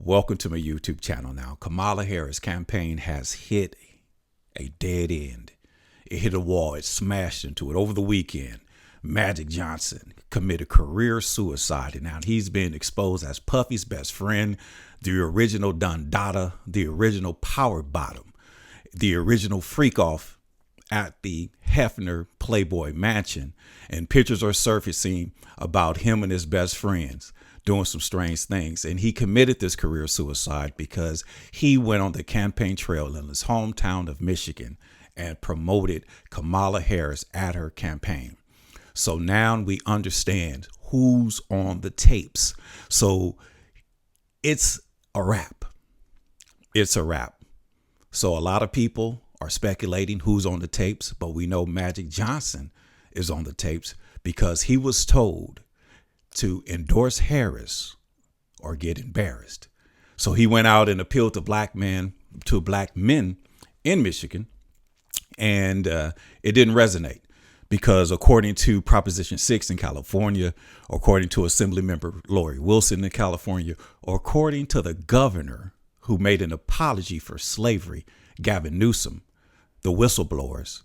welcome to my YouTube channel now. Kamala Harris campaign has hit a dead end. It hit a wall. It smashed into it over the weekend. Magic Johnson committed career suicide, and now he's been exposed as Puffy's best friend, the original Don Dada, the original power bottom, the original freak-off at the Hefner Playboy Mansion. And pictures are surfacing about him and his best friends doing some strange things. And he committed this career suicide because he went on the campaign trail in his hometown of Michigan and promoted Kamala Harris at her campaign. So now we understand who's on the tapes. So it's a wrap. It's a wrap. So a lot of people are speculating who's on the tapes, but we know Magic Johnson is on the tapes because he was told to endorse Harris or get embarrassed. So he went out and appealed to black men in Michigan, and it didn't resonate because according to Proposition 6 in California, according to Assemblymember Lori Wilson in California, or according to the governor who made an apology for slavery, Gavin Newsom, the whistleblowers,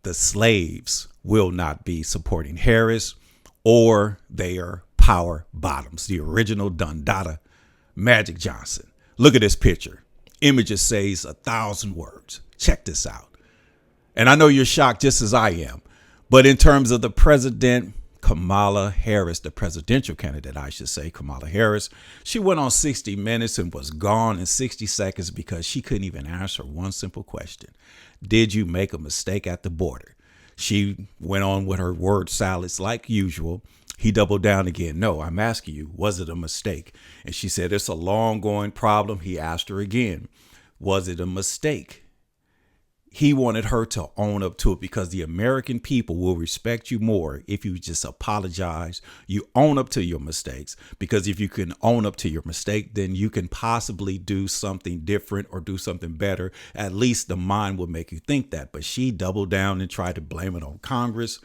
the slaves will not be supporting Harris, or they are power bottoms. The original Don Dada, Magic Johnson. Look at this picture. Images says 1,000 words. Check this out. And I know you're shocked just as I am. But in terms of the president, Kamala Harris, the presidential candidate, I should say, Kamala Harris, she went on 60 Minutes and was gone in 60 seconds because she couldn't even answer one simple question. Did you make a mistake at the border? She went on with her word salads like usual. He doubled down again. No, I'm asking you, was it a mistake? And she said, it's a long going problem. He asked her again, was it a mistake? He wanted her to own up to it because the American people will respect you more if you just apologize. You own up to your mistakes, because if you can own up to your mistake, then you can possibly do something different or do something better. At least the mind will make you think that. But she doubled down and tried to blame it on Congress.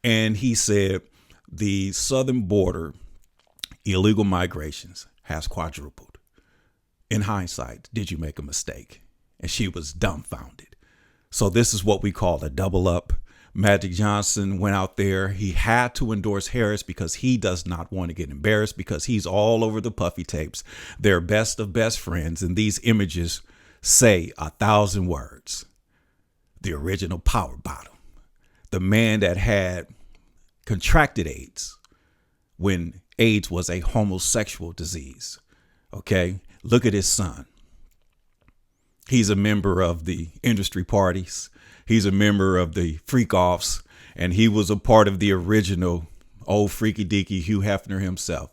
And he said the southern border illegal migrations has quadrupled. In hindsight, did you make a mistake? And she was dumbfounded. So this is what we call a double up. Magic Johnson went out there. He had to endorse Harris because he does not want to get embarrassed, because he's all over the Puffy tapes. They're best of best friends. And these images say 1,000 words. The original power bottom. The man that had contracted AIDS when AIDS was a homosexual disease. Okay. Look at his son. He's a member of the industry parties. He's a member of the Freak-offs, and he was a part of the original old freaky deaky Hugh Hefner himself.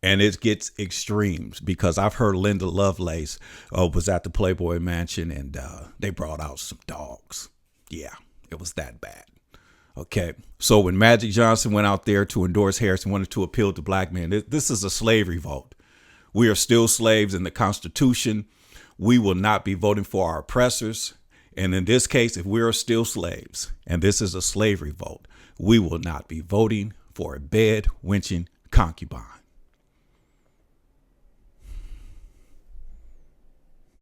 And it gets extremes because I've heard Linda Lovelace was at the Playboy Mansion, and they brought out some dogs. Yeah, it was that bad. Okay, so when Magic Johnson went out there to endorse Harris and wanted to appeal to black men, this is a slave revolt. We are still slaves in the Constitution. We will not be voting for our oppressors. And in this case, if we are still slaves and this is a slave revolt, we will not be voting for a bed-wenching concubine.